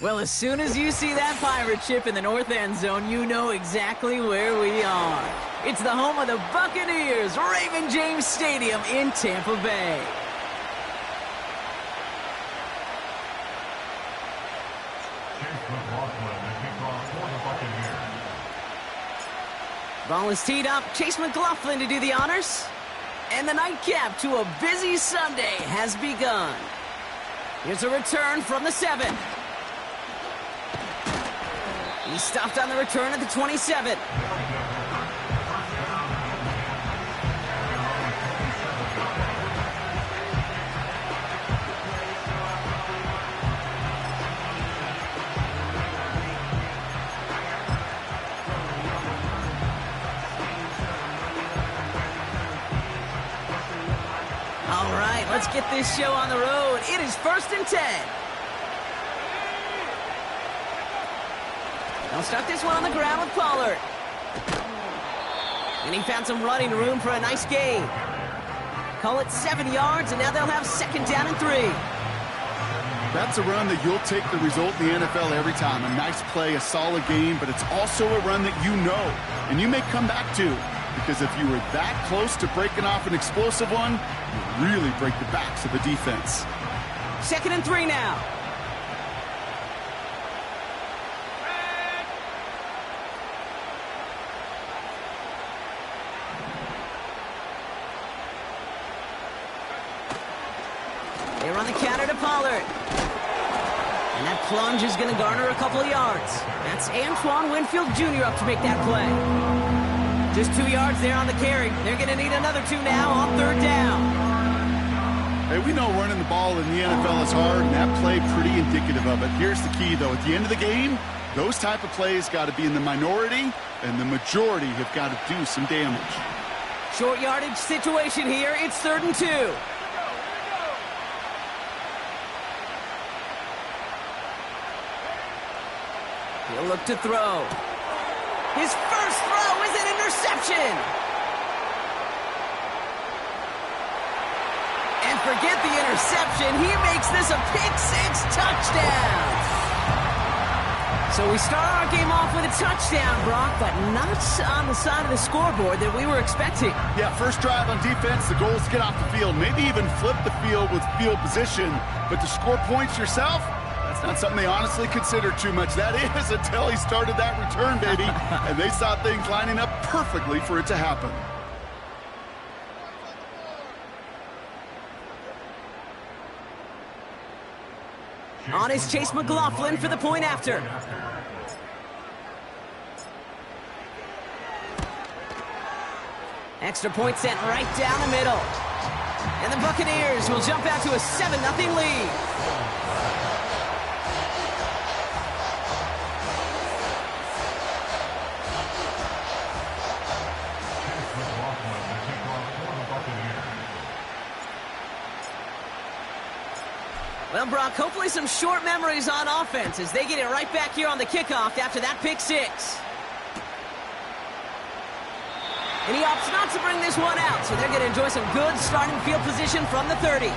Well, as soon as you see that pirate ship in the north end zone, you know exactly where we are. It's the home of the Buccaneers, Raymond James Stadium in Tampa Bay. Ball is teed up. Chase McLaughlin to do the honors. And the nightcap to a busy Sunday has begun. Here's a return from the 7. He stopped on the return at the 27. All right, let's get this show on the road. It is 1st and 10. They'll start this one on the ground with Pollard. And he found some running room for a nice gain. Call it 7 yards, and now they'll have 2nd down and 3. That's a run that you'll take the result in the NFL every time. A nice play, a solid game, but it's also a run that you know, and you may come back to. Because if you were that close to breaking off an explosive one, you really break the backs of the defense. 2nd and 3 now. They run the counter to Pollard. And that plunge is going to garner a couple of yards. That's Antoine Winfield Jr. up to make that play. Just 2 yards there on the carry. They're going to need another 2 now on 3rd down. Hey, we know running the ball in the NFL is hard, and that play pretty indicative of it. Here's the key, though. At the end of the game, those type of plays got to be in the minority, and the majority have got to do some damage. Short yardage situation here. It's 3rd and 2. He'll look to throw. His first throw is an interception. And forget the interception. He makes this a pick-6 touchdown. So we start our game off with a touchdown, Brock, but not on the side of the scoreboard that we were expecting. Yeah, first drive on defense, the goal is to get off the field, maybe even flip the field with field position. But to score points yourself, that's not something they honestly consider too much. That is until he started that return, baby. And they saw things lining up perfectly for it to happen. On is Chase McLaughlin for the point after. Extra point sent right down the middle. And the Buccaneers will jump out to a 7-0 lead. Well, Brock, hopefully some short memories on offense as they get it right back here on the kickoff after that pick-6. And he opts not to bring this one out, so they're going to enjoy some good starting field position from the 30.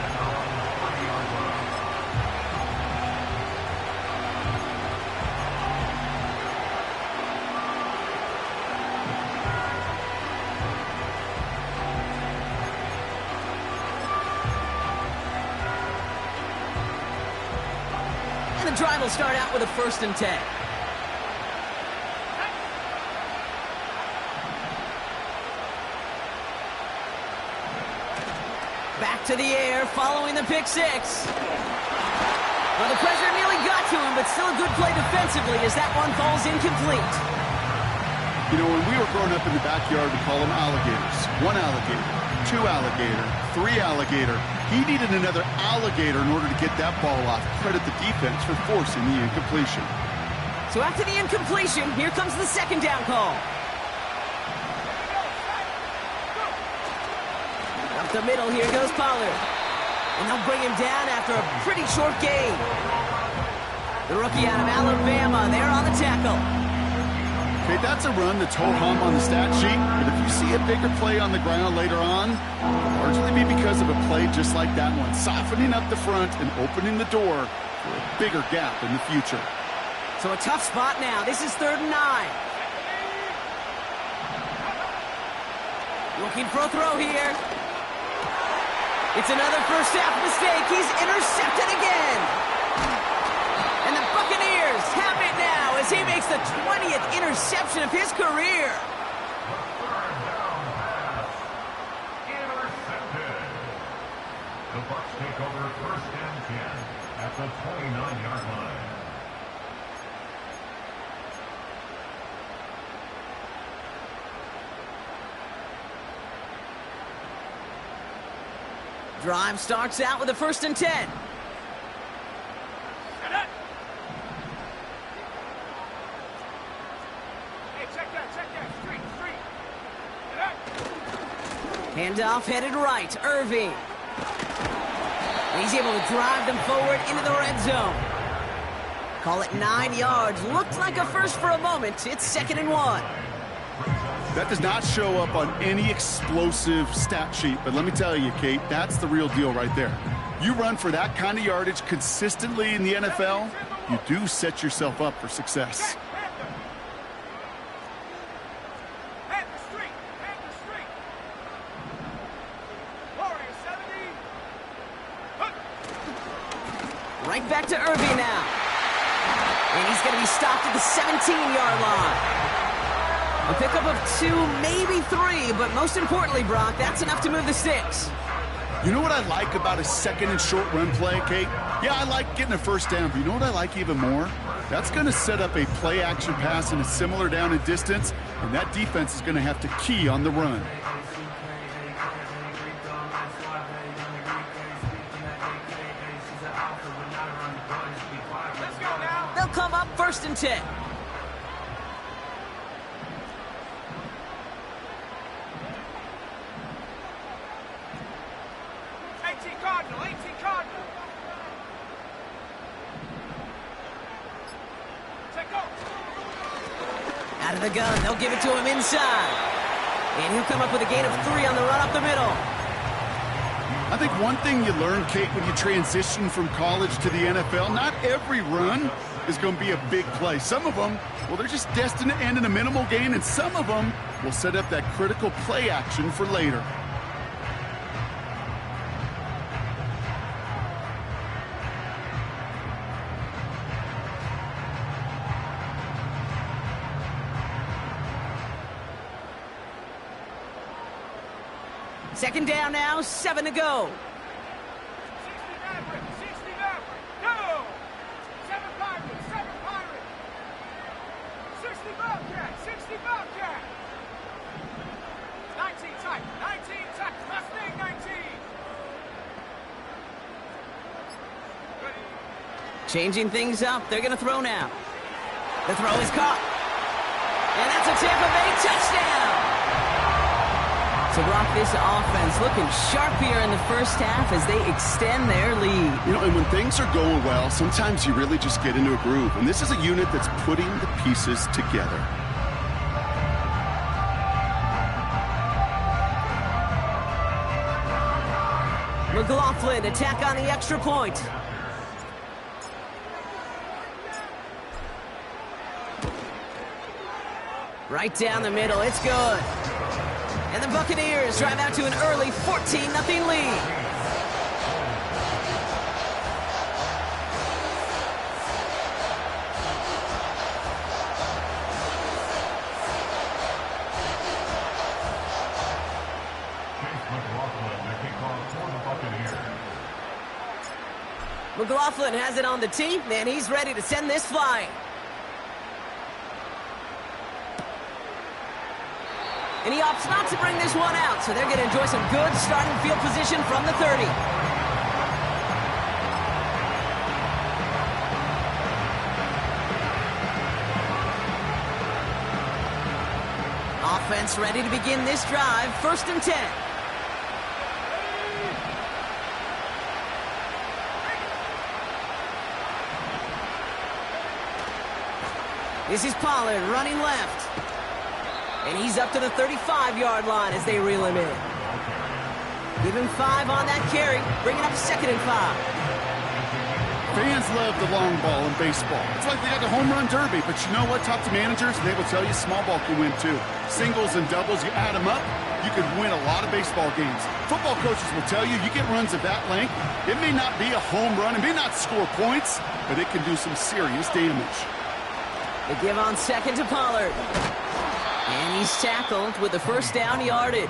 And the drive will start out with a 1st and 10. Back to the air, following the pick-6. Well, the pressure nearly got to him, but still a good play defensively as that one falls incomplete. You know, when we were growing up in the backyard, we call them alligators. 1 alligator, 2 alligator, 3 alligator. He needed another alligator in order to get that ball off. Credit the defense for forcing the incompletion. So after the incompletion, here comes the 2nd down call. Up the middle, here goes Pollard. And they'll bring him down after a pretty short gain. The rookie out of Alabama, there on the tackle. Okay, that's a run that's ho-hum on the stat sheet, but if you see a bigger play on the ground later on, it'll largely be because of a play just like that one, softening up the front and opening the door for a bigger gap in the future. So a tough spot now. This is 3rd and 9. Looking for a throw here. It's another first half mistake. He's intercepted again. And the Buccaneers have it now as he makes the 20th interception of his career. The Bucs take over 1st and 10 at the 29-yard line. Drive starts out with a 1st and 10. Hey, check that, street. Handoff headed right. Irving. He's able to drive them forward into the red zone. Call it 9 yards. Looked like a first for a moment. It's 2nd and 1. That does not show up on any explosive stat sheet, but let me tell you, Kate, that's the real deal right there. You run for that kind of yardage consistently in the NFL, you do set yourself up for success. Right back to Irving now. And he's going to be stopped at the 17-yard line. A pickup of 2, maybe 3, but most importantly, Brock, that's enough to move the sticks. You know what I like about a 2nd and short run play, Kate? Yeah, I like getting a 1st down, but you know what I like even more? That's going to set up a play-action pass in a similar down and distance, and that defense is going to have to key on the run. They'll come up 1st and 10. Cardinal. Out of the gun, they'll give it to him inside. And he'll come up with a gain of 3 on the run up the middle. I think one thing you learn, Kate, when you transition from college to the NFL, not every run is going to be a big play. Some of them, well, they're just destined to end in a minimal gain, and some of them will set up that critical play action for later. Second down now, 7 to go. 60 Maverick, go! 7 Pirate. 60 Bobcat. 19 tight, Mustang 19. Ready. Changing things up, they're going to throw now. The throw is caught. And that's a Tampa Bay touchdown. So, Brock, this offense looking sharp here in the first half as they extend their lead. You know, and when things are going well, sometimes you really just get into a groove. And this is a unit that's putting the pieces together. McLaughlin attack on the extra point. Right down the middle, it's good. And the Buccaneers drive out to an early 14-0 lead. McLaughlin has it on the tee, and he's ready to send this flying. And he opts not to bring this one out, so they're going to enjoy some good starting field position from the 30. Offense ready to begin this drive, 1st and 10. This is Pollard running left. And he's up to the 35-yard line as they reel him in. Give him 5 on that carry, bringing up 2nd and 5. Fans love the long ball in baseball. It's like they got the home run derby. But you know what? Talk to managers, and they will tell you small ball can win too. Singles and doubles, you add them up, you could win a lot of baseball games. Football coaches will tell you get runs of that length. It may not be a home run. It may not score points, but it can do some serious damage. They give on second to Pollard. And he's tackled with the first down yardage.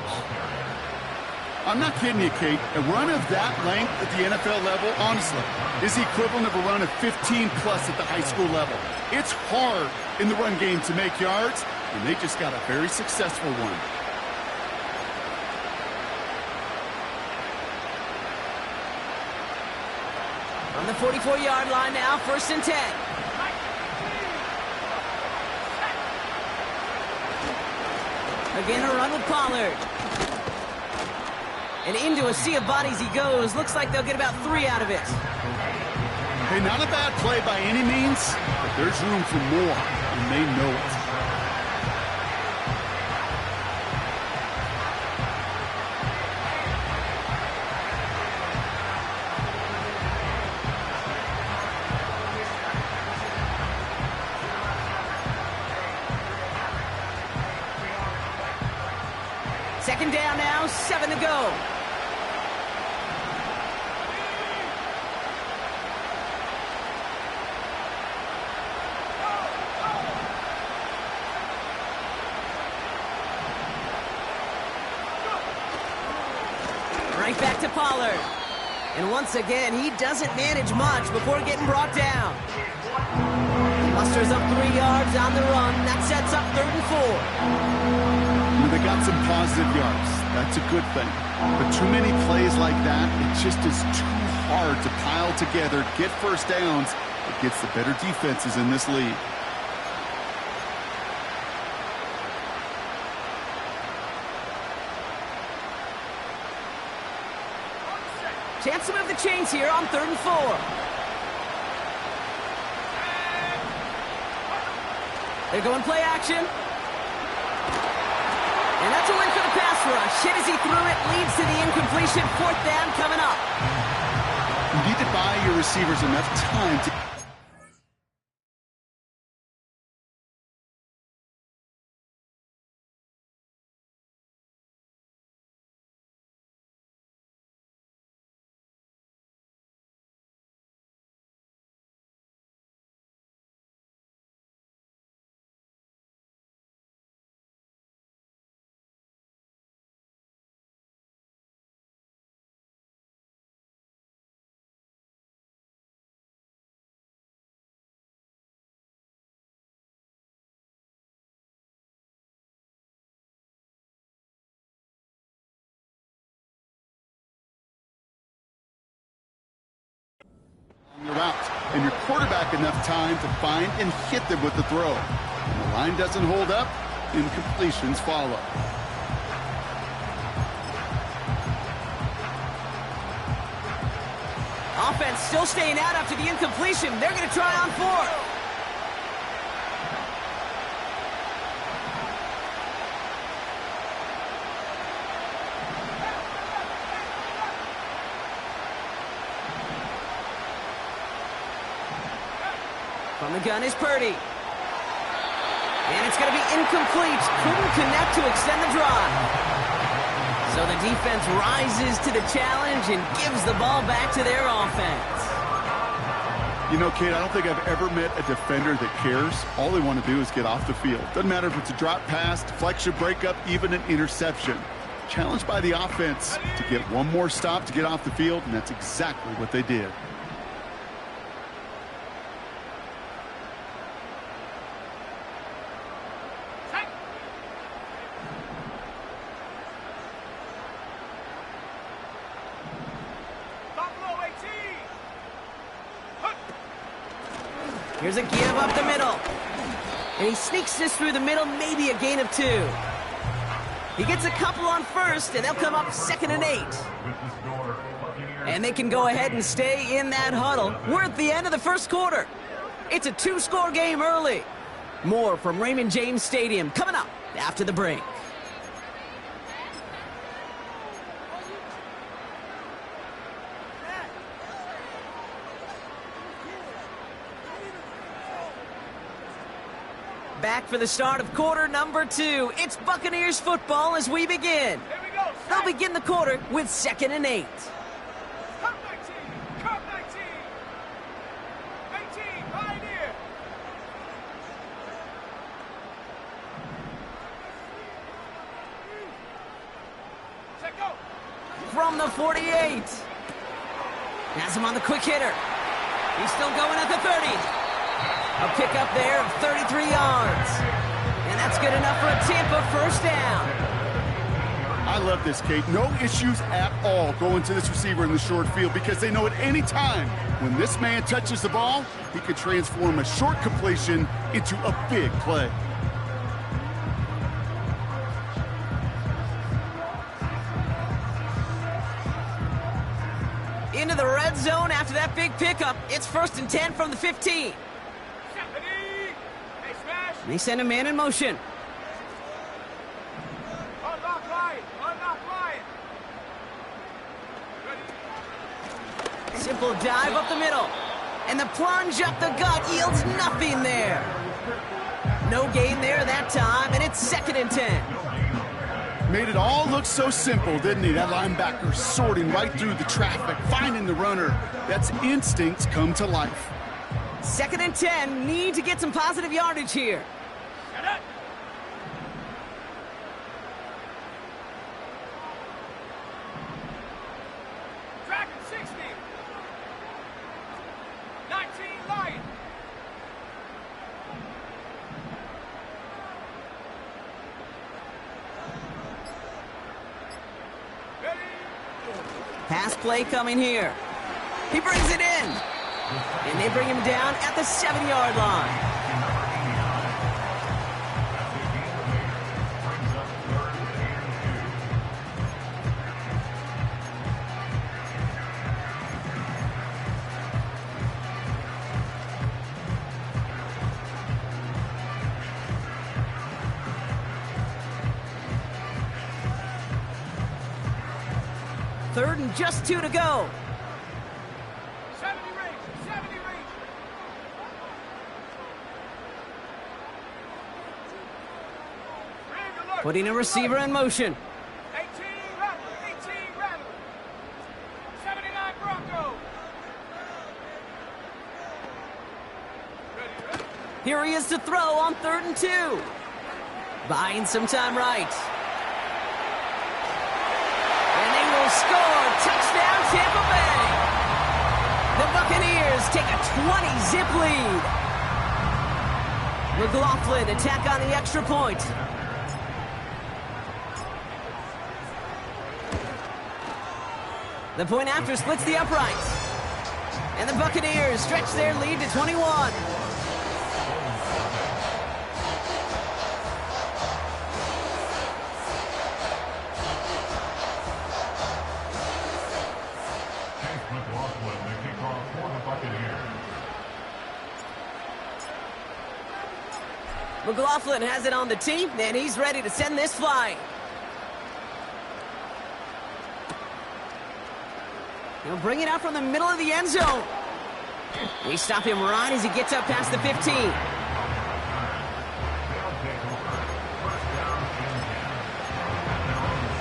I'm not kidding you, Kate. A run of that length at the NFL level, honestly, is the equivalent of a run of 15-plus at the high school level. It's hard in the run game to make yards, and they just got a very successful one. On the 44-yard line now, 1st and 10. Again, a run with Pollard. And into a sea of bodies he goes. Looks like they'll get about 3 out of it. Hey, not a bad play by any means, but there's room for more, and they know it. Second down now, 7 to go. Right back to Pollard. And once again, he doesn't manage much before getting brought down. He musters up 3 yards on the run. That sets up 3rd and 4. They got some positive yards. That's a good thing. But too many plays like that, it just is too hard to pile together, get first downs. It gets the better defenses in this league. Chance to move the chains here on 3rd and 4. They're going play action. And that's a win for the pass rush. Hit as he threw it, leads to the incompletion. 4th down coming up. You need to buy your receivers enough time to... Your route, and your quarterback enough time to find and hit them with the throw. When the line doesn't hold up, incompletions follow. Offense still staying out after the incompletion. They're going to try on 4th. From the gun is Purdy. And it's going to be incomplete. Couldn't connect to extend the drive. So the defense rises to the challenge and gives the ball back to their offense. You know, Kate, I don't think I've ever met a defender that cares. All they want to do is get off the field. Doesn't matter if it's a drop pass, deflection, breakup, even an interception. Challenged by the offense to get one more stop to get off the field, and that's exactly what they did. Here's a give up the middle. And he sneaks this through the middle, maybe a gain of 2. He gets a couple on 1st, and they'll come up 2nd and 8. And they can go ahead and stay in that huddle. We're at the end of the 1st quarter. It's a 2-score game early. More from Raymond James Stadium coming up after the break. back for the start of quarter number 2. It's Buccaneers football as we begin. Here we go. They'll begin the quarter with 2nd and 8. Come 19. Come 19. 18. Pioneer. Set go. From the 48. Has him on the quick hitter. He's still going at the 30. A pickup there of 33 yards. And that's good enough for a Tampa first down. I love this, Kate. No issues at all going to this receiver in the short field because they know at any time when this man touches the ball, he could transform a short completion into a big play. Into the red zone after that big pickup. It's 1st and 10 from the 15. Hey, smash. They send a man in motion. Unlock line. Unlock line. Ready. Simple dive up the middle. And the plunge up the gut yields nothing there. No gain there that time, and it's 2nd and 10. Made it all look so simple, didn't he? That linebacker sorting right through the traffic, finding the runner. That's instincts come to life. 2nd and 10, need to get some positive yardage here. Set up. Dragon 60. 19 Lion. Ready. Pass play coming here. He brings it in. And they bring him down at the 7-yard line. Third and just 2 to go. 70 range. 70 range. Ring alert. Putting a receiver in motion. 18 Rattler. 18 Rattler. 79 Bronco. Ready. Here he is to throw on 3rd and 2. Buying some time right. And they will score. Touchdown, Tampa Bay. The Buccaneers take a 20-zip lead. McLaughlin attack on the extra point. The point after splits the uprights. And the Buccaneers stretch their lead to 21. Chase McLaughlin, the kickoff for the Buccaneers. McLaughlin has it on the tee, and he's ready to send this flying. He'll bring it out from the middle of the end zone. We stop him right as he gets up past the 15. They'll take over. First down and 10. Now on the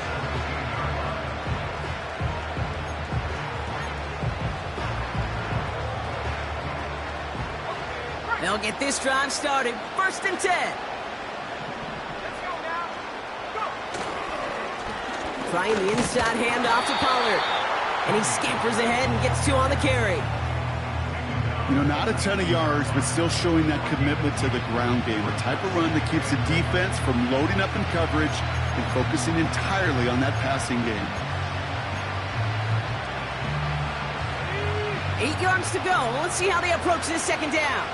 17-yard line. They'll get this drive started. 1st and 10. Let's go now. Go. Trying the inside handoff to Pollard. And he scampers ahead and gets 2 on the carry. You know, not a ton of yards, but still showing that commitment to the ground game. A type of run that keeps the defense from loading up in coverage and focusing entirely on that passing game. 8 yards to go. Let's see how they approach this 2nd down.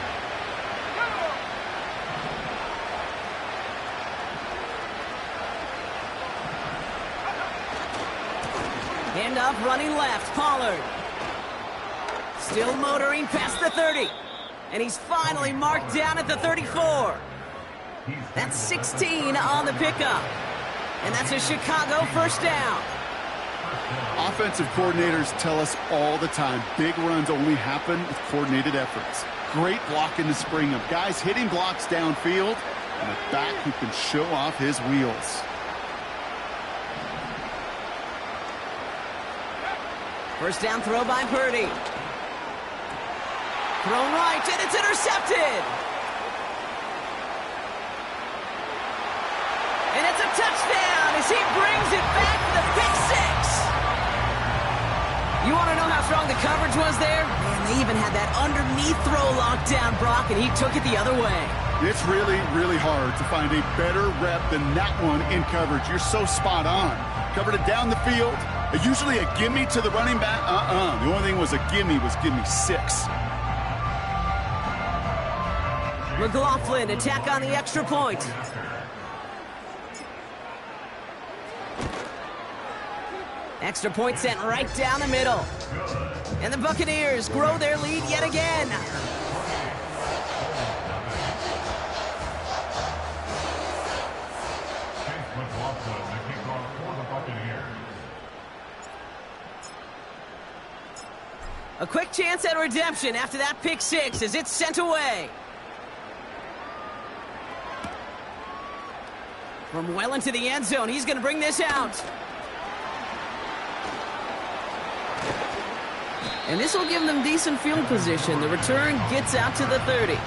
Handoff running left. Pollard. Still motoring past the 30. And he's finally marked down at the 34. That's 16 on the pickup. And that's a Chicago first down. Offensive coordinators tell us all the time, big runs only happen with coordinated efforts. Great blocking to spring him. Guys hitting blocks downfield, and a back who can show off his wheels. First down throw by Purdy. Thrown right, and it's intercepted. And it's a touchdown as he brings it back for the pick six. You want to know how strong the coverage was there? Man, they even had that underneath throw locked down, Brock, and he took it the other way. It's really, really hard to find a better rep than that one in coverage. You're so spot on. Covered it down the field. Usually a gimme to the running back. The only thing was a gimme 6. McLaughlin attack on the extra point. Extra point sent right down the middle. And the Buccaneers grow their lead yet again. Chase McLaughlin, the kickoff for the Buccaneers. A quick chance at redemption after that pick six as it's sent away. From well into the end zone, he's going to bring this out. And this will give them decent field position. The return gets out to the 30.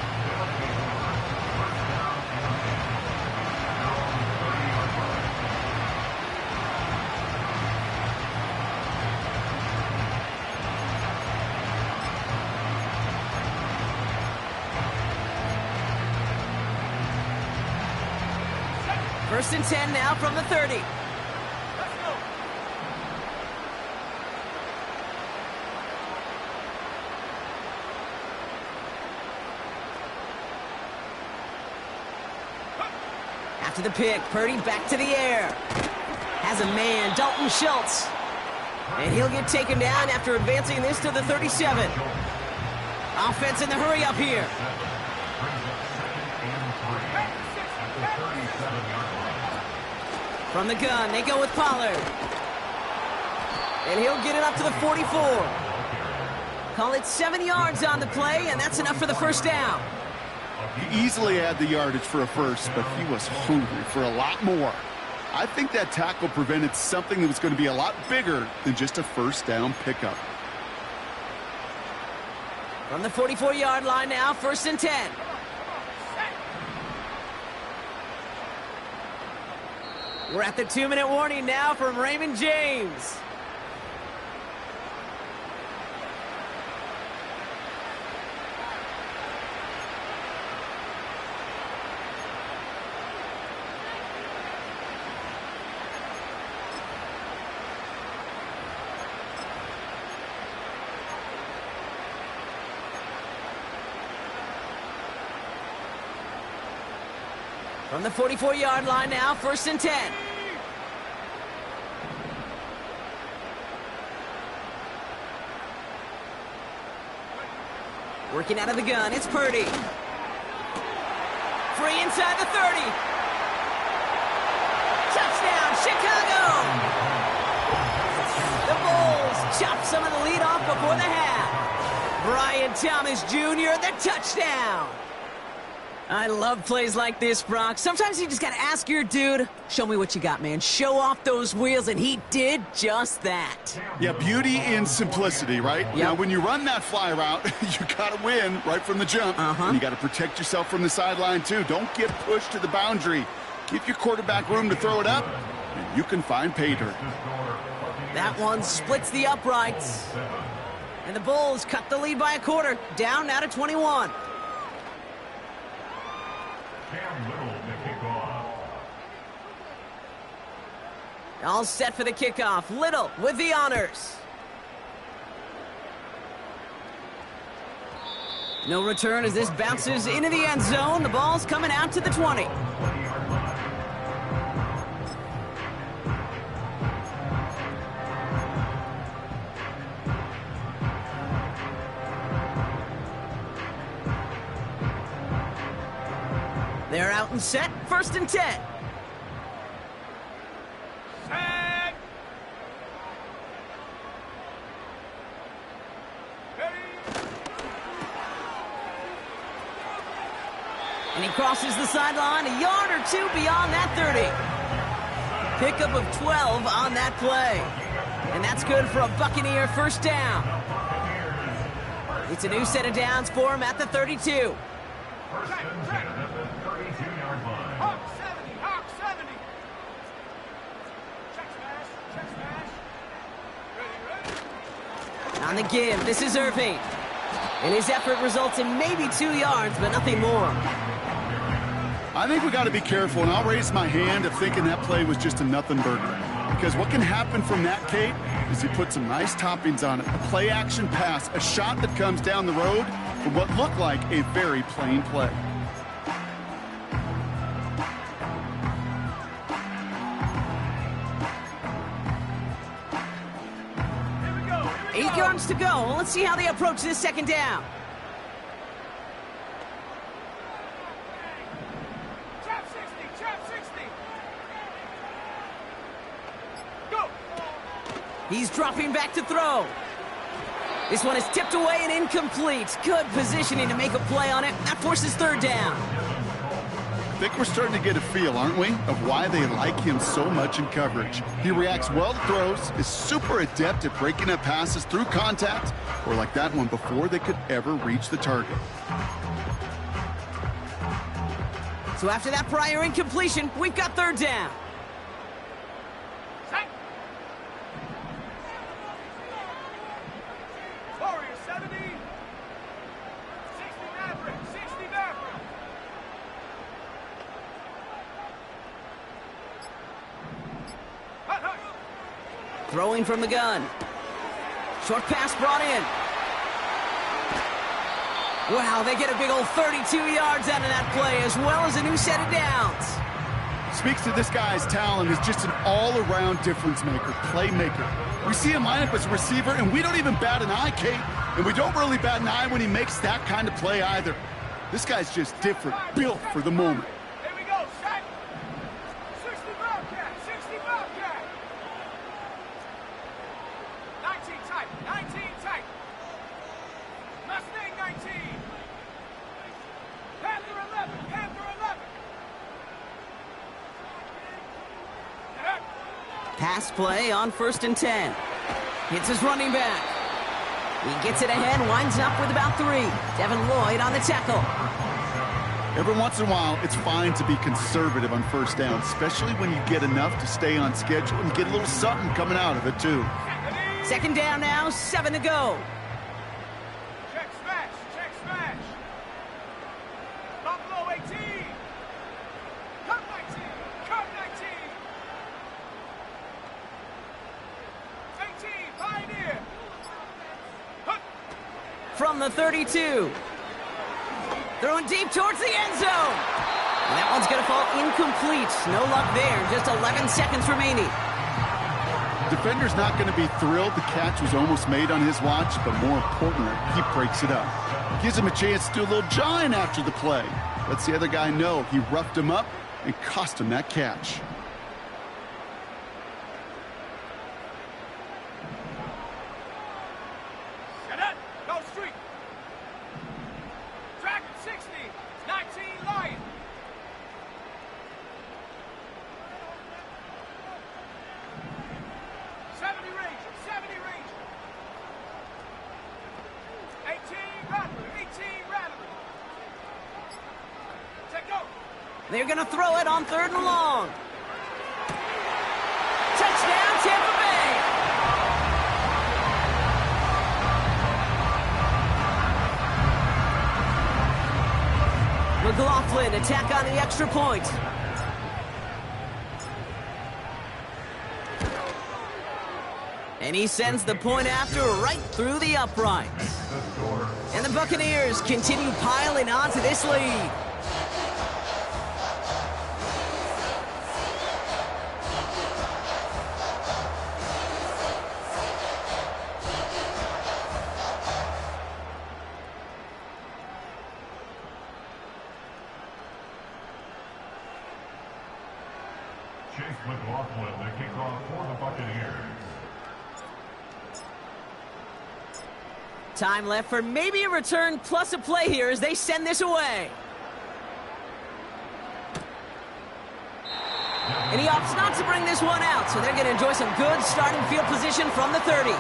First and 10 now from the 30. After the pick, Purdy back to the air. Has a man, Dalton Schultz. And he'll get taken down after advancing this to the 37. Offense in the hurry up here. From the gun, they go with Pollard. And he'll get it up to the 44. Call it 7 yards on the play, and that's enough for the first down. He easily had the yardage for a first, but he was hungry for a lot more. I think that tackle prevented something that was going to be a lot bigger than just a first down pickup. From the 44-yard line now, first and 10. We're at the 2-minute warning now from Raymond James. From the 44-yard line now, first and 10. Working out of the gun, it's Purdy. Free inside the 30. Touchdown, Chicago! The Bulls chop some of the lead off before the half. Brian Thomas Jr., the touchdown. I love plays like this, Brock. Sometimes you just got to ask your dude, show me what you got, man. Show off those wheels, and he did just that. Yeah, beauty in simplicity, right? Yep. Now, when you run that fly route, you got to win right from the jump. And you got to protect yourself from the sideline, too. Don't get pushed to the boundary. Give your quarterback room to throw it up, and you can find pay dirt. That one splits the uprights. And the Bulls cut the lead by a quarter, down now to 21. Cam Little, the kickoff. All set for the kickoff. Little with the honors. No return as this bounces into the end zone. The ball's coming out to the 20. They're out and set. First and 10. Set. Ready. crosses the sideline, a yard or two beyond that 30. Pickup of 12 on that play. And that's good for a Buccaneer first down. It's a new set of downs for him at the 32. First and 10 at the 32-yard line. Hawk 70, Hawk 70. Check smash, check smash. Ready, ready. On the give, this is Irving. And his effort results in maybe 2 yards, but nothing more. I think we got to be careful, and I'll raise my hand of thinking that play was just a nothing burger. Because what can happen from that, Kate, is you put some nice toppings on it. A play-action pass, a shot that comes down the road for what looked like a very plain play. Here we go, here we 8 go. yards to go. Let's see how they approach this second down. Trap 60, trap 60. Go. He's dropping back to throw. This one is tipped away and incomplete. Good positioning to make a play on it. That forces third down. I think we're starting to get a feel, aren't we, of why they like him so much in coverage. He reacts well to throws, is super adept at breaking up passes through contact, or like that one before they could ever reach the target. So after that prior incompletion, we've got third down. Set. Warrior 70. 60 Maverick, 60 Maverick. Hut, hut. Throwing from the gun. Short pass brought in. Wow, they get a big old 32 yards out of that play, as well as a new set of downs. Speaks to this guy's talent as just an all-around difference maker, playmaker. We see him line up as a receiver, and we don't even bat an eye, Kate. And we don't really bat an eye when he makes that kind of play either. This guy's just different, built for the moment. Here we go, set. 60 Bobcat, 60 Bobcat. 19 tight, 19 tight. Mustang 19. Panther 11, Panther 11. Get up. Pass play on 1st and 10. Hits his running back. He gets it ahead, winds up with about 3. Devin Lloyd on the tackle. Every once in a while, it's fine to be conservative on first down, especially when you get enough to stay on schedule and get a little something coming out of it, too. Second down now, 7 to go. Check smash, check smash. Buffalo 18. Cut 19, cut 19. 18, Pioneer. Hut. From the 32. Throwing deep towards the end zone. And that one's going to fall incomplete. No luck there. Just 11 seconds remaining. Defender's not going to be thrilled the catch was almost made on his watch, but more importantly, he breaks it up. Gives him a chance to do a little jawing after the play. Lets the other guy know he roughed him up and cost him that catch. Cadet, go street. Dragon 60, 19 Lion. '70 Ranger, 70 Ranger. 18 Rattler, 18 Rattler. Take go. They're going to throw it on 3rd and long. Touchdown, Tampa Bay. McLaughlin attack on the extra point. And he sends the point after right through the uprights. And the Buccaneers continue piling onto this lead. Chase McLaughlin, the kickoff for the Buccaneers. Time left for maybe a return plus a play here as they send this away. And he opts not to bring this one out, so they're going to enjoy some good starting field position from the 30.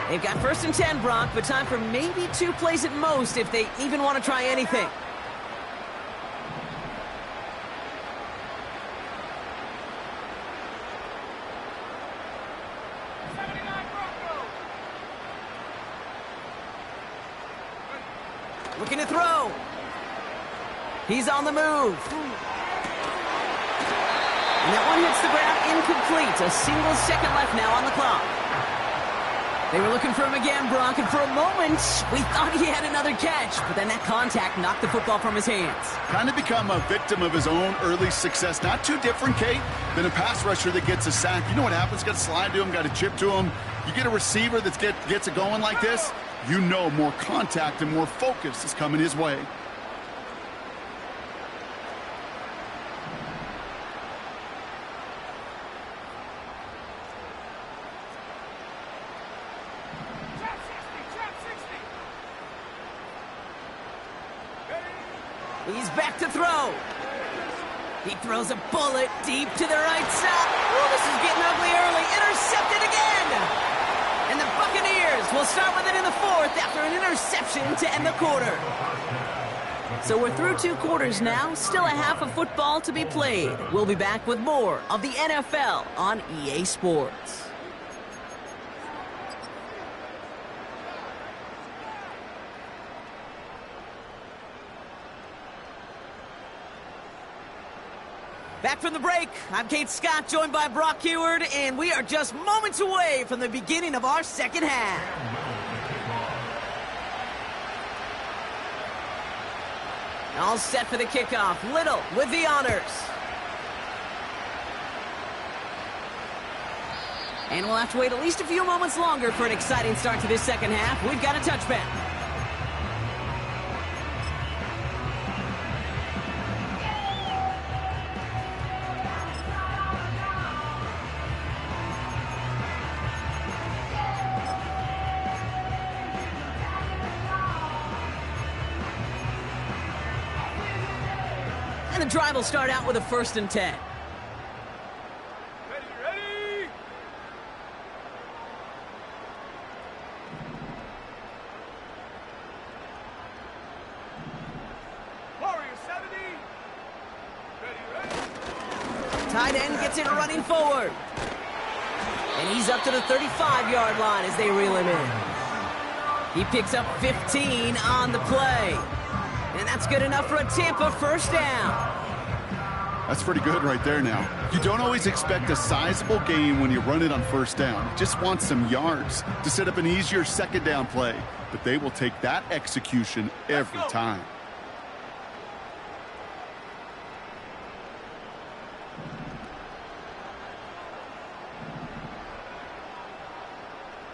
They've got 1st and 10, Brock, but time for maybe 2 plays at most if they even want to try anything. Looking to throw. He's on the move. And that one hits the ground incomplete. A single second left now on the clock. They were looking for him again, Brock, and for a moment, we thought he had another catch, but then that contact knocked the football from his hands. Kind of become a victim of his own early success. Not too different, Kate, than a pass rusher that gets a sack. You know what happens? Got to slide to him, got to chip to him. You get a receiver that gets it going like this, you know more contact and more focus is coming his way. He's back to throw. He throws a bullet deep to the right side. Oh, this is getting ugly early. Intercepted again. And the Buccaneers will start with it in the 4th after an interception to end the quarter. So we're through 2 quarters now. Still a half of football to be played. We'll be back with more of the NFL on EA Sports. Back from the break, I'm Kate Scott, joined by Brock Huard, and we are just moments away from the beginning of our second half. All set for the kickoff. Little with the honors. And we'll have to wait at least a few moments longer for an exciting start to this second half. We've got a touchback. And the drive will start out with a 1st and 10. Ready? Warrior 70. Ready? Tight end gets it running forward. And he's up to the 35-yard line as they reel him in. He picks up 15 on the play. And that's good enough for a Tampa 1st down. That's pretty good right there now. You don't always expect a sizable gain when you run it on 1st down. You just want some yards to set up an easier 2nd down play. But they will take that execution every time.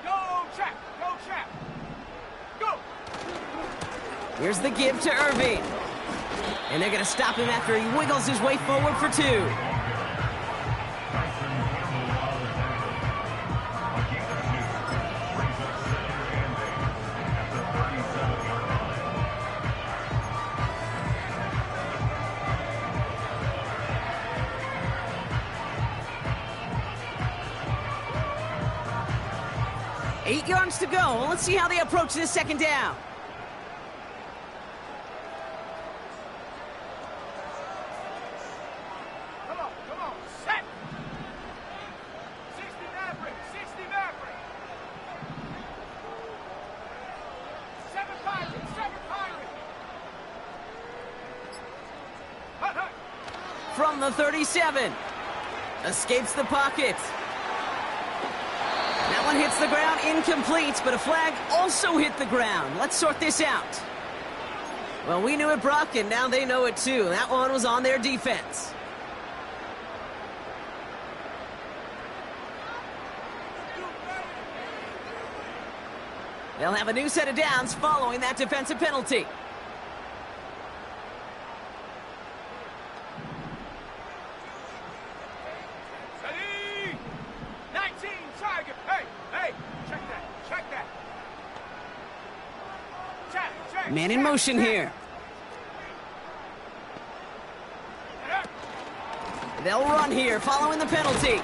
Go, Chap. Go. Here's the give to Irving. And they're going to stop him after he wiggles his way forward for 2. Eight yards to go. Well, let's see how they approach this 2nd down. Come on. Set. 60 Maverick. 7 Pirate. Hut. From the 37. Escapes the pocket. That one hits the ground incomplete, but a flag also hit the ground. Let's sort this out. Well, we knew it, Brock, and now they know it too. That one was on their defense. They'll have a new set of downs following that defensive penalty. Man in motion here. They'll run here, following the penalty.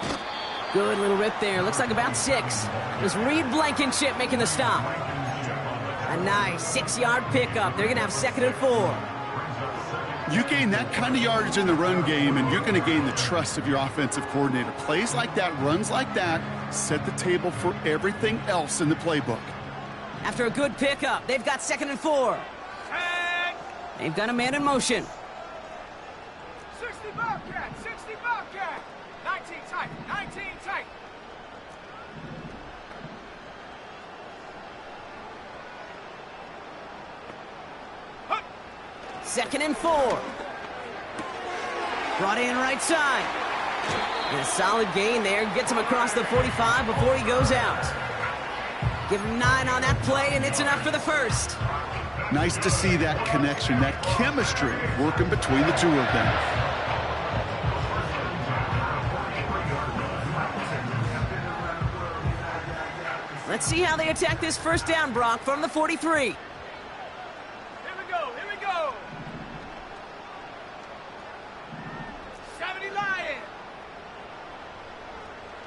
Good little rip there. Looks like about 6. It was Reed Blankenship making the stop. A nice 6-yard pickup. They're going to have 2nd and 4. You gain that kind of yardage in the run game, and you're going to gain the trust of your offensive coordinator. Plays like that, runs like that, set the table for everything else in the playbook. After a good pickup, they've got 2nd and 4. They've got a man in motion. 60 Bobcat, 60 Bobcat. 19 tight, 19 tight. Hup. 2nd and 4. Brought in right side. And a solid gain there. Gets him across the 45 before he goes out. Give him 9 on that play, and it's enough for the first. Nice to see that connection, that chemistry working between the two of them. Let's see how they attack this first down, Brock, from the 43. Here we go, here we go. 70 Lion.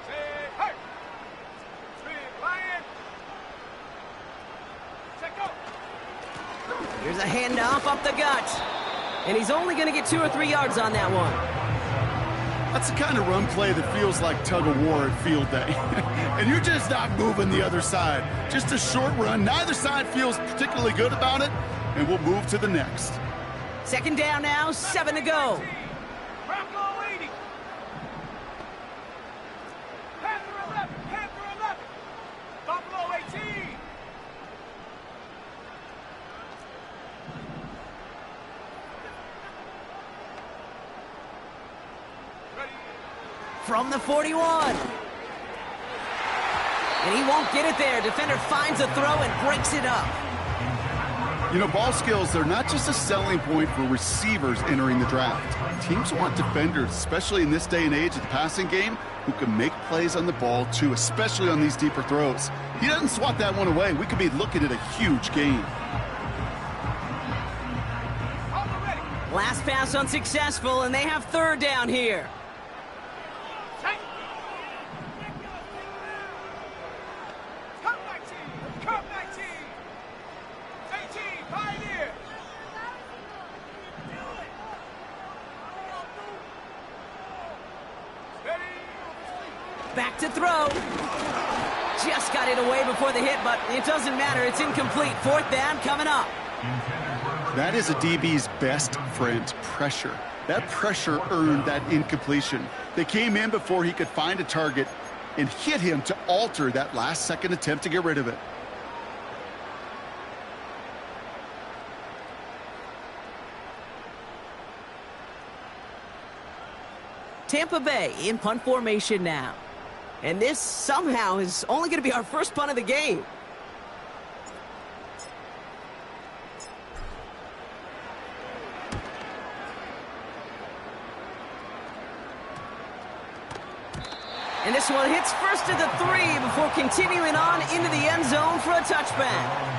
Say, hey. 3 Lion. Check go. Here's a handoff up the gut. And he's only going to get 2 or 3 yards on that one. That's the kind of run play that feels like tug-of-war at field day. And you're just not moving the other side. Just a short run. Neither side feels particularly good about it, and we'll move to the next. 2nd down now, 7 to go. Bronco 80. Panther 11, Panther 11. Buffalo 18. From the 41. And he won't get it there. Defender finds a throw and breaks it up. You know, ball skills, they're not just a selling point for receivers entering the draft. Teams want defenders, especially in this day and age of the passing game, who can make plays on the ball too, especially on these deeper throws. He doesn't swat that one away. We could be looking at a huge gain. Last pass unsuccessful, and they have 3rd down here. Back to throw. Just got it away before the hit, but it doesn't matter. It's incomplete. 4th down coming up. That is a DB's best friend, pressure. That pressure earned that incompletion. They came in before he could find a target and hit him to alter that last-second attempt to get rid of it. Tampa Bay in punt formation now. And this somehow is only going to be our first punt of the game. And this one hits first at the 3 before continuing on into the end zone for a touchback.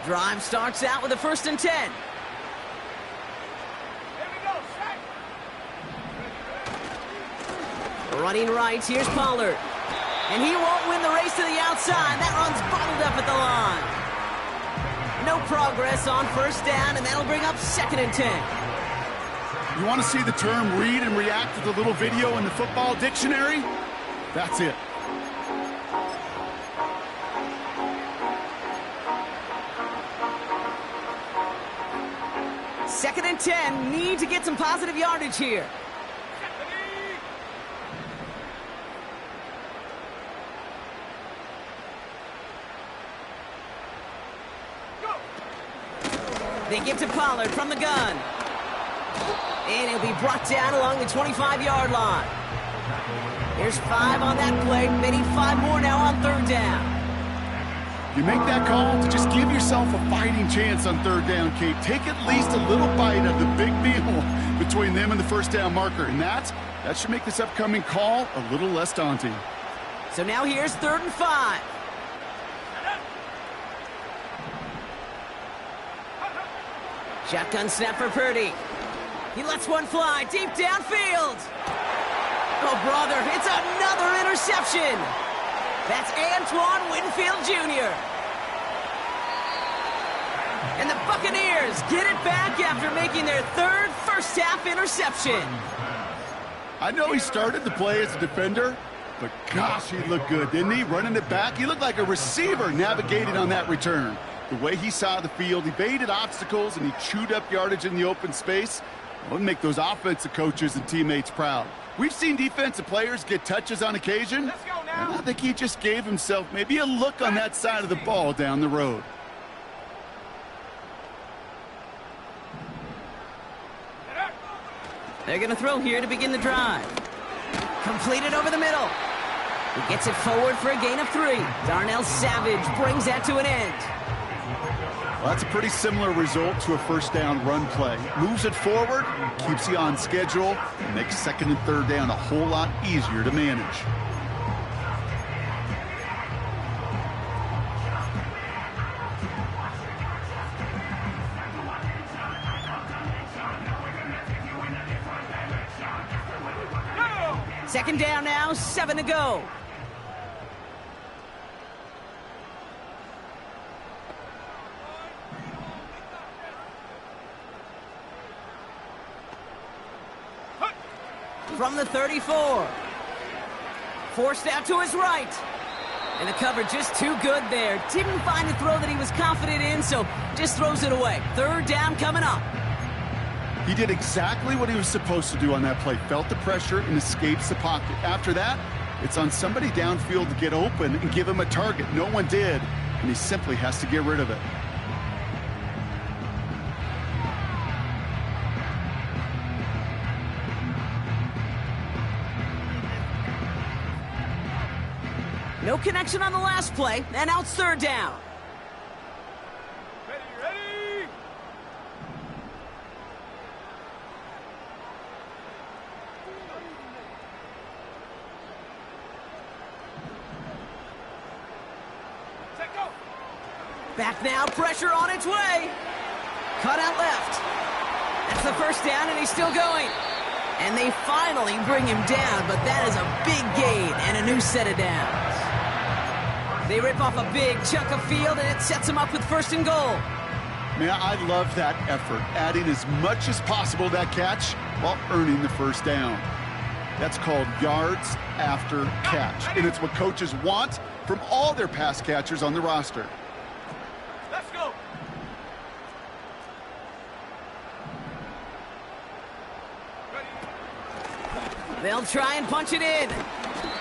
Drive starts out with a 1st and 10. Here we go, set. Running right, here's Pollard. And he won't win the race to the outside. That run's bottled up at the line. No progress on 1st down, and that'll bring up 2nd and 10. You want to see the term read and react with a little video in the football dictionary? That's it. Second and 10, need to get some positive yardage here. They give to Pollard from the gun. And he'll be brought down along the 25-yard line. There's 5 on that play. They need 5 more now on 3rd down. You make that call to just give yourself a fighting chance on third down, Kate. Take at least a little bite of the big meal between them and the first down marker. And that should make this upcoming call a little less daunting. So now here's 3rd and 5. Shotgun snap for Purdy. He lets one fly deep downfield. Oh, brother, it's another interception. That's Antoine Winfield Jr. And the Buccaneers get it back after making their 3rd first-half interception. I know he started the play as a defender, but gosh, he looked good, didn't he? Running it back, he looked like a receiver navigating on that return. The way he saw the field, he evaded obstacles, and he chewed up yardage in the open space. It would make those offensive coaches and teammates proud. We've seen defensive players get touches on occasion, and I think he just gave himself maybe a look on that side of the ball down the road. They're going to throw here to begin the drive. Completed over the middle. He gets it forward for a gain of 3. Darnell Savage brings that to an end. Well, that's a pretty similar result to a first down run play. Moves it forward, keeps you on schedule, and makes 2nd and 3rd down a whole lot easier to manage. Second down now, 7 to go. From the 34. Forced out to his right. And the cover just too good there. Didn't find a throw that he was confident in, so just throws it away. 3rd down coming up. He did exactly what he was supposed to do on that play. Felt the pressure and escapes the pocket. After that, it's on somebody downfield to get open and give him a target. No one did, and he simply has to get rid of it. No connection on the last play, and now it's 3rd down. Ready. Set, go. Back now, pressure on its way. Cut out left. That's the first down, and he's still going. And they finally bring him down, but that is a big gain and a new set of downs. They rip off a big chunk of field, and it sets them up with 1st and goal. Man, I love that effort, adding as much as possible to that catch while earning the first down. That's called yards after catch, and it's what coaches want from all their pass catchers on the roster. Let's go. They'll try and punch it in.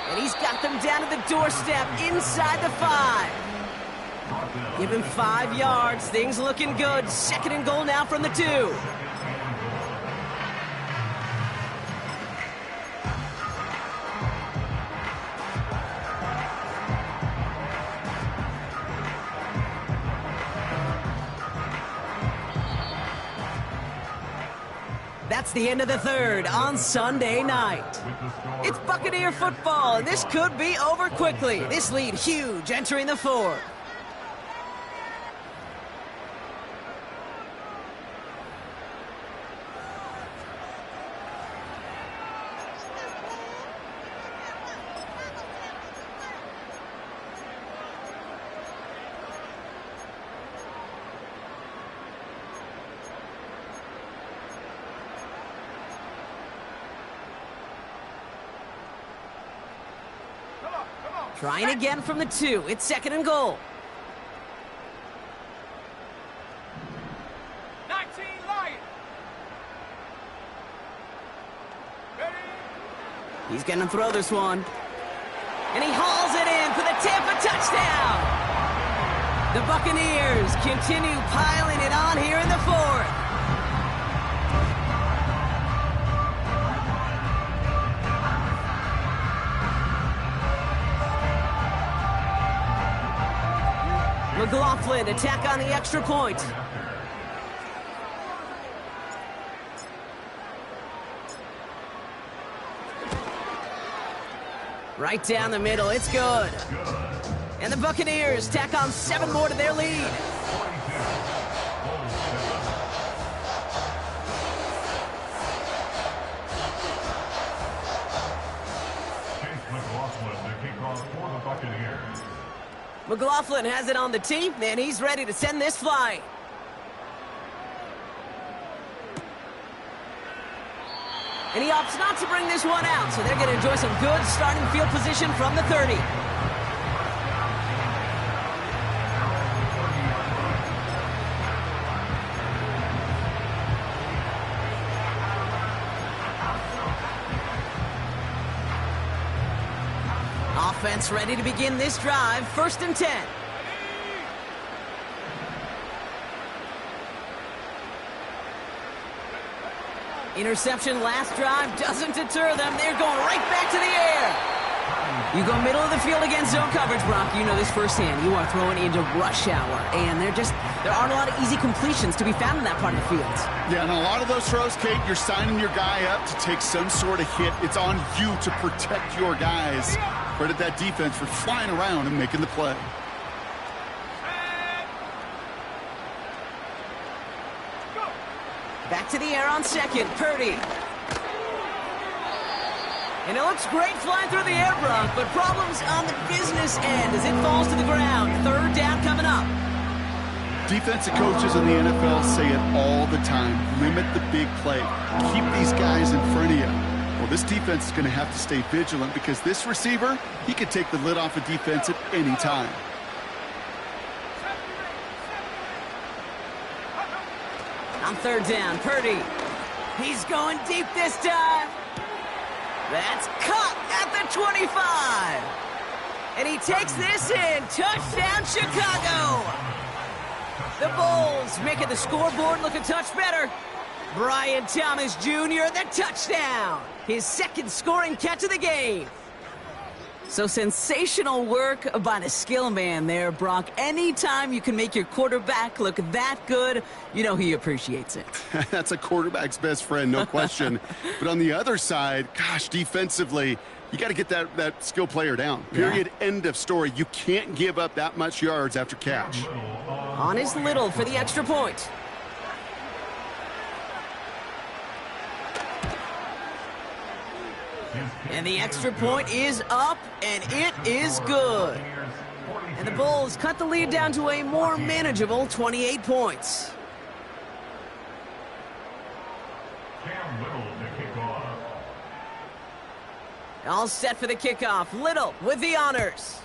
And he's got them down to the doorstep inside the 5. Give him 5 yards. Things looking good. 2nd and goal now from the 2. That's the end of the 3rd on Sunday night. It's Buccaneer football, and this could be over quickly. This lead huge entering the 4th. Trying again from the 2. It's 2nd and goal. 19 Lions. Ready. He's going to throw this one. And he hauls it in for the Tampa touchdown. The Buccaneers continue piling it on here in the 4th. McLaughlin to tack on the extra point. Right down the middle, it's good. And the Buccaneers tack on 7 more to their lead. McLaughlin has it on the tee, and he's ready to send this flying. And he opts not to bring this one out, so they're going to enjoy some good starting field position from the 30. Offense ready to begin this drive, 1st and 10. Interception last drive doesn't deter them. They're going right back to the air. You go middle of the field against zone coverage, Brock. You know this firsthand. You are throwing into rush hour, and there aren't a lot of easy completions to be found in that part of the field. Yeah, and a lot of those throws, Kate, you're signing your guy up to take some sort of hit. It's on you to protect your guys. Credit that defense for flying around and making the play. Back to the air on 2nd, Purdy. And it looks great flying through the air, Brock, but problems on the business end as it falls to the ground. 3rd down coming up. Defensive coaches in the NFL say it all the time. Limit the big play. Keep these guys in front of you. Well, this defense is going to have to stay vigilant because this receiver, he could take the lid off a defense at any time. On 3rd down, Purdy. He's going deep this time. That's caught at the 25. And he takes this in. Touchdown, Chicago. The Bulls making the scoreboard look a touch better. Brian Thomas Jr., the touchdown. His 2nd scoring catch of the game. So sensational work by the skill man there, Brock. Anytime you can make your quarterback look that good, you know he appreciates it. That's a quarterback's best friend, no question. But on the other side, gosh, defensively, you got to get that skill player down. Period, End of story. You can't give up that much yards after catch. On is Little for the extra point. And the extra point is up, and it is good. And the Bulls cut the lead down to a more manageable 28 points. All set for the kickoff. Little with the honors.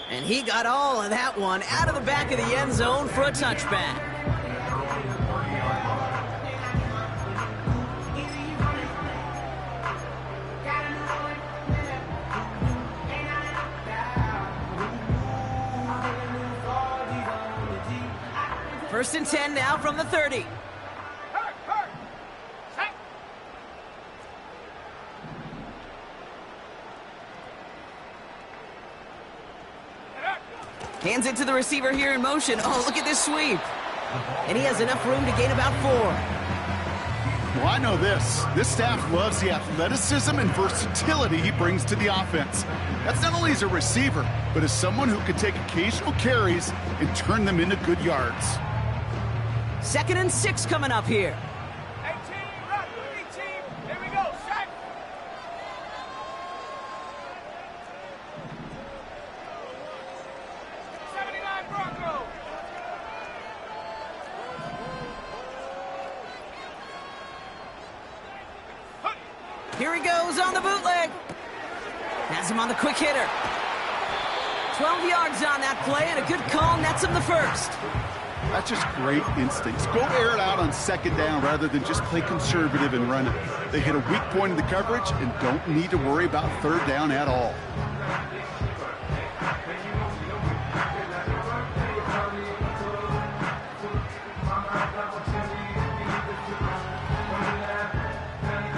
And he got all of that one out of the back of the end zone for a touchback. First and 10 now from the 30. Hands it to the receiver here in motion. Oh, look at this sweep. And he has enough room to gain about 4. Well, I know this. This staff loves the athleticism and versatility he brings to the offense. That's not only as a receiver, but as someone who can take occasional carries and turn them into good yards. 2nd and 6 coming up here. Hey, team, rock with me, team. Here we go, set. Bronco. Here he goes on the bootleg. Has him on the quick hitter. 12 yards on that play, and a good call nets him the 1st. That's just great instincts. Go air it out on 2nd down rather than just play conservative and run it. They hit a weak point in the coverage and don't need to worry about 3rd down at all.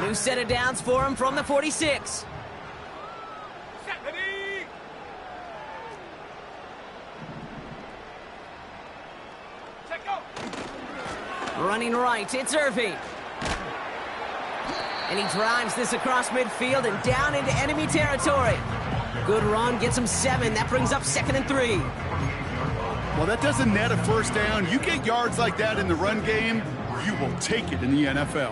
New set of downs for him from the 46. Set, ready. Running right, it's Irving. And he drives this across midfield and down into enemy territory. Good run, gets him 7. That brings up 2nd and 3. Well, that doesn't net a first down. You get yards like that in the run game, you will take it in the NFL.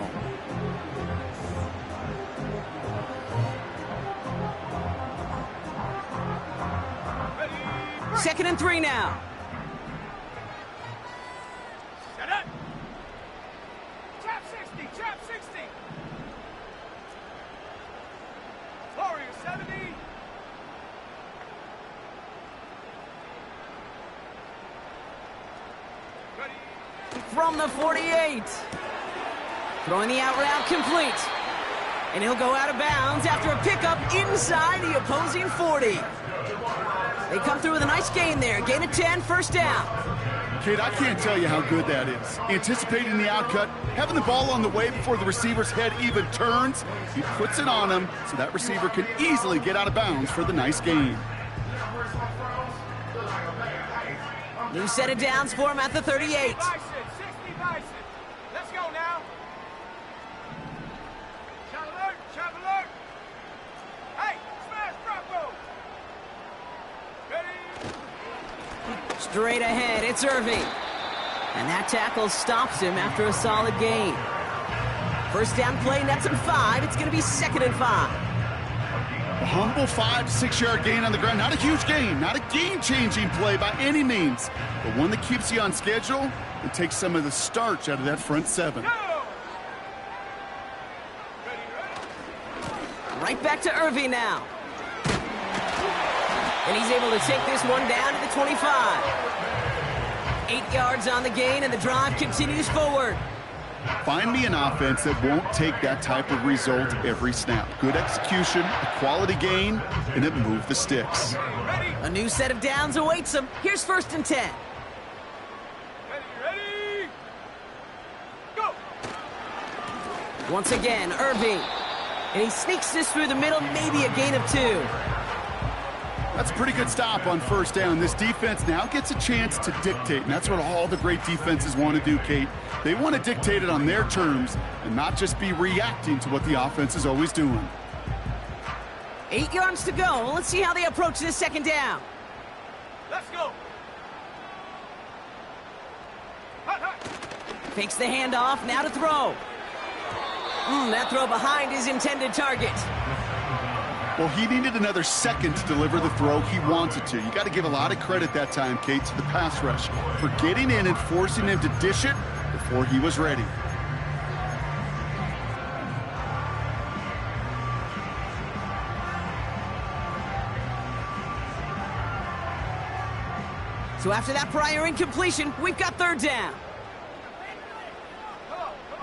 Second and 3 now. Set up. Trap 60, trap 60. Warrior 70. Ready. From the 48. Throwing the out route complete. And he'll go out of bounds after a pickup inside the opposing 40. They come through with a nice gain there. Gain of 10, first down. Kate, I can't tell you how good that is. Anticipating the outcut, having the ball on the way before the receiver's head even turns. He puts it on him so that receiver can easily get out of bounds for the nice gain. New set of downs for him at the 38. 60 Bison, 60 Bison. Let's go now. Shot alert, shot alert. Hey, smash Bravo. Ready. Straight ahead, it's Irving. And that tackle stops him after a solid gain. First down play, nets him 5. It's going to be 2nd and 5. A humble 5 to 6 yard gain on the ground. Not a huge gain, not a game-changing play by any means, but one that keeps you on schedule and takes some of the starch out of that front 7. Go. Ready, ready. Right back to Irving now. And he's able to take this one down to the 25. 8 yards on the gain, and the drive continues forward. Find me an offense that won't take that type of result every snap. Good execution, a quality gain, and it moved the sticks. Ready, A new set of downs awaits him. Here's 1st and 10. ready, ready. Go. Once again, Irving. And he sneaks this through the middle, maybe a gain of 2. That's a pretty good stop on first down. This defense now gets a chance to dictate, and that's what all the great defenses want to do, Kate. They want to dictate it on their terms and not just be reacting to what the offense is always doing. 8 yards to go. Let's see how they approach this 2nd down. Let's go. Hot, hot. Fakes the handoff, now to throw. That throw behind his intended target. Well, he needed another second to deliver the throw he wanted to. You got to give a lot of credit that time, Kate, to the pass rush for getting in and forcing him to dish it before he was ready. So after that prior incompletion, we've got 3rd down.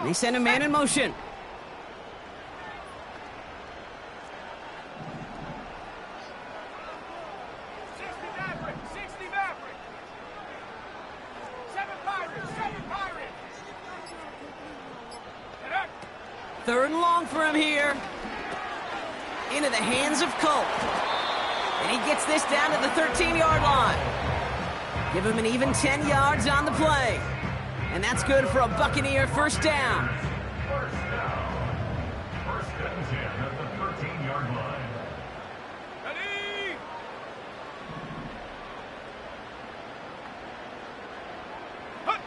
They send a man in motion. Third and long for him here. Into the hands of Colt. And he gets this down to the 13-yard line. Give him an even 10 yards on the play. And that's good for a Buccaneer first down. First and 10 at the 13-yard line. Ready. Hut.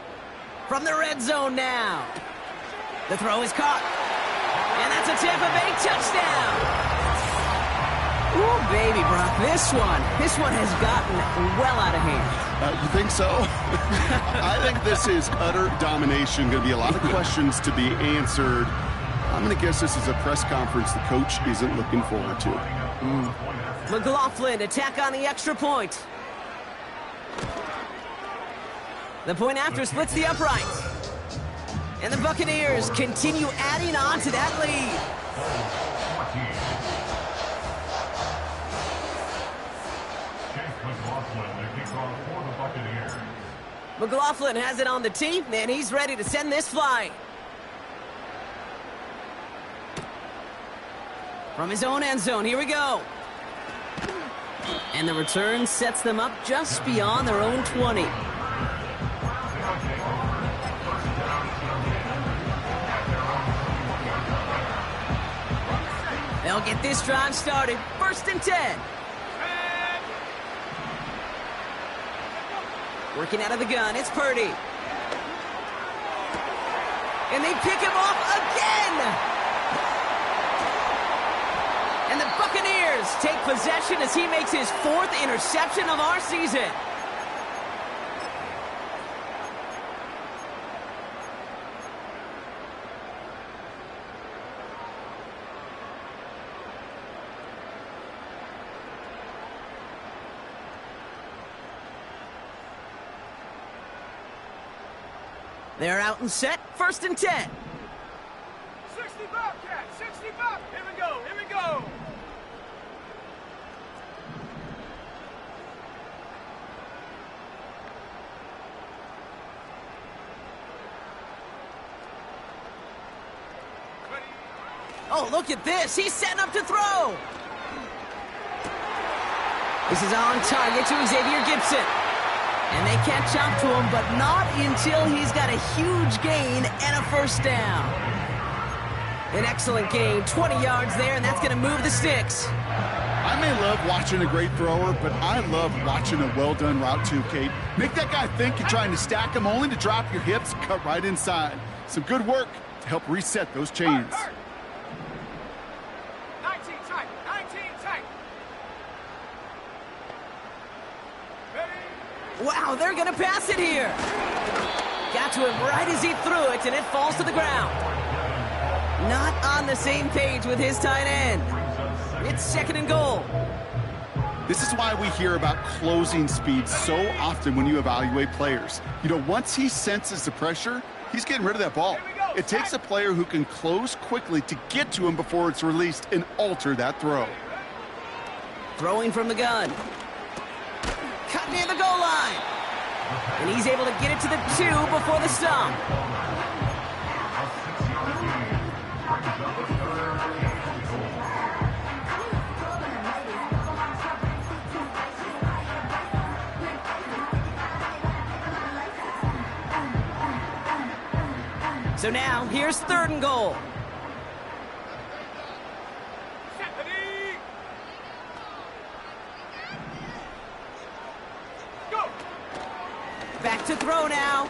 From the red zone now. The throw is caught. And that's a Tampa Bay touchdown. Ooh, baby, Brock, this one has gotten well out of hand. You think so? I think this is utter domination. Going to be a lot of questions to be answered. I'm going to guess this is a press conference the coach isn't looking forward to. McLaughlin, attack on the extra point. The point after splits the uprights. And the Buccaneers continue adding on to that lead. Chase McLaughlin, the kickoff for the Buccaneers. McLaughlin has it on the tee, and he's ready to send this flying. From his own end zone, here we go. And the return sets them up just beyond their own 20. They'll get this drive started. 1st and 10. Working out of the gun, it's Purdy. And they pick him off again! And the Buccaneers take possession as he makes his 4th interception of our season. They're out and set. 1st and 10. 60 Bobcat, 60 Bob. Here we go, here we go. Oh, look at this. He's setting up to throw. This is on target to Xavier Gipson. And they catch up to him, but not until he's got a huge gain and a 1st down. An excellent gain, 20 yards there, and that's going to move the sticks. I may love watching a great thrower, but I love watching a well-done route too, Kate. Make that guy think you're trying to stack him, only to drop your hips, cut right inside. Some good work to help reset those chains. 19 tight, 19 tight. Wow, they're going to pass it here. Got to him right as he threw it, and it falls to the ground. Not on the same page with his tight end. It's 2nd and goal. This is why we hear about closing speed so often when you evaluate players. You know, once he senses the pressure, he's getting rid of that ball. It takes a player who can close quickly to get to him before it's released and alter that throw. Throwing from the gun. Cut near the goal line. And he's able to get it to the 2 before the stop. So now, here's 3rd and goal. Stephanie. Go. Back to throw now.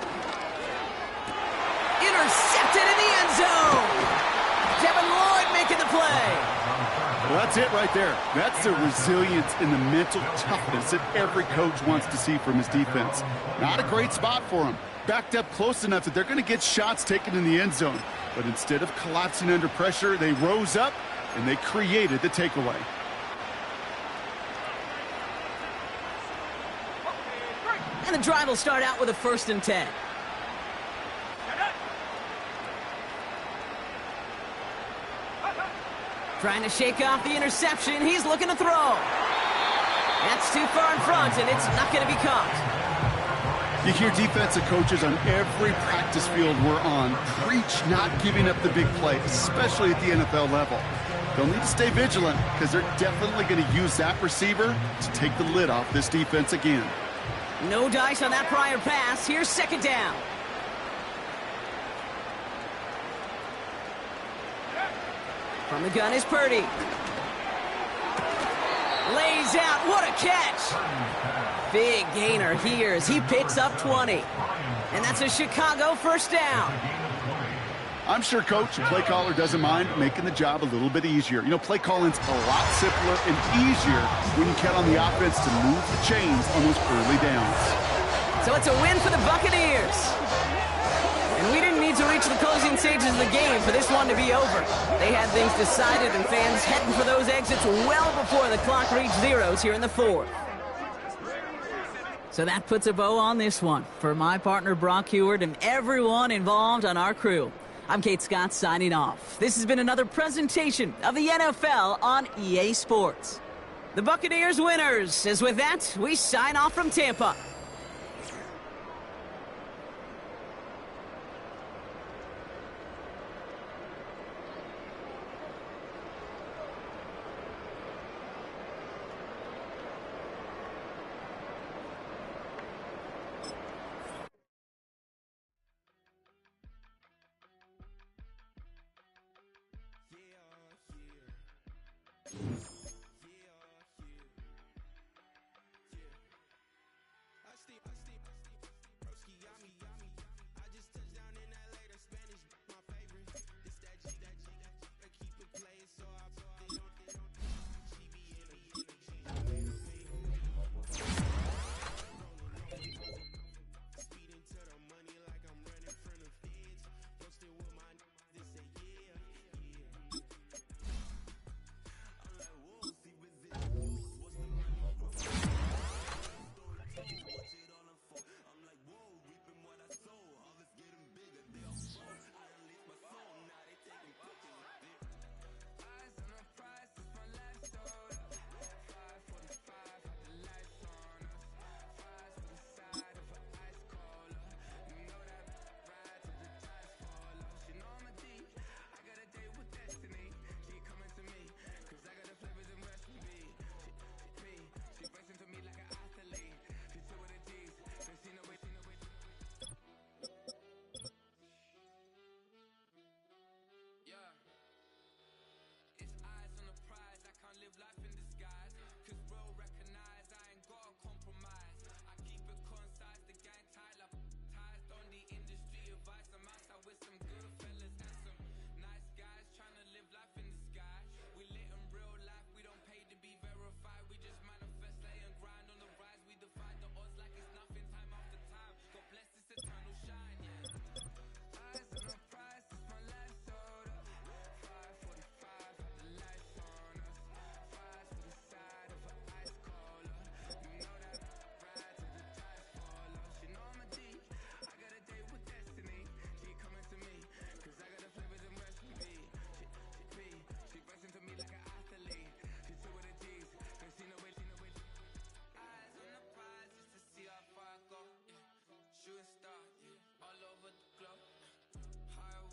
Intercepted in the end zone. Devin Lloyd making the play. Well, that's it right there. That's the resilience and the mental toughness that every coach wants to see from his defense. Not a great spot for him. Backed up close enough that they're going to get shots taken in the end zone. But instead of collapsing under pressure, they rose up and they created the takeaway. And the drive will start out with a 1st and 10. Trying to shake off the interception. He's looking to throw. That's too far in front, and it's not going to be caught. You hear defensive coaches on every practice field we're on preach not giving up the big play, especially at the NFL level. They'll need to stay vigilant because they're definitely going to use that receiver to take the lid off this defense again. No dice on that prior pass. Here's 2nd down. From the gun is Purdy. Lays out. What a catch. Big gainer here as he picks up 20. And that's a Chicago 1st down. I'm sure coach and play caller doesn't mind making the job a little bit easier. You know, play calling's a lot simpler and easier when you count on the offense to move the chains on those early downs. So it's a win for the Buccaneers. And we didn't need to reach the closing stages of the game for this one to be over. They had things decided and fans heading for those exits well before the clock reached zeros here in the 4th. So that puts a bow on this one. For my partner Brock Heward and everyone involved on our crew, I'm Kate Scott signing off. This has been another presentation of the NFL on EA Sports. The Buccaneers winners, as with that, we sign off from Tampa.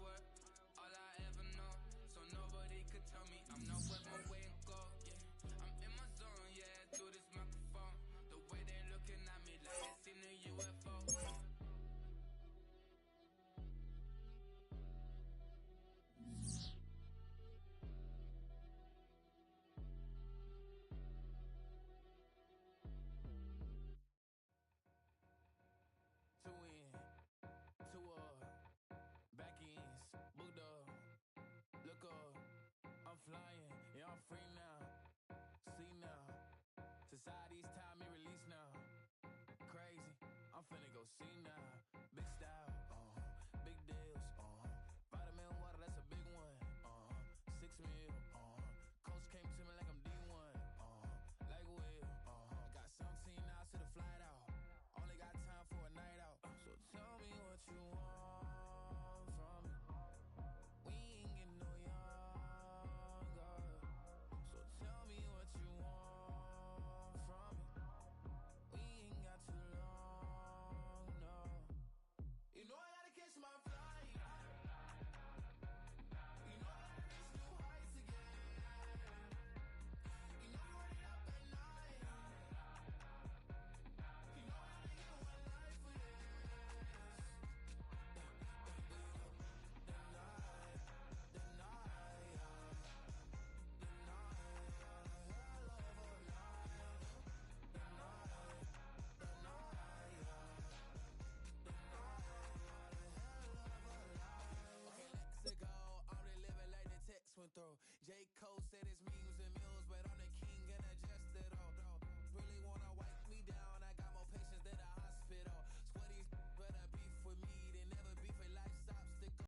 work, all I ever know. So nobody could tell me I'm not worth my way and go, yeah. I'm in my zone, yeah, through this microphone. The way they're looking at me like they seen a UFO. Two in, two back ends, booked up, look up, I'm flying, yeah, I'm free now, see now, society's time me release now, crazy, I'm finna go see now, big style, big deals, vitamin water, that's a big one, 6 mil, coach came to me like I'm D1, like Will, got 17 hours to the flight out. Only got time for a night out. So tell me what you want.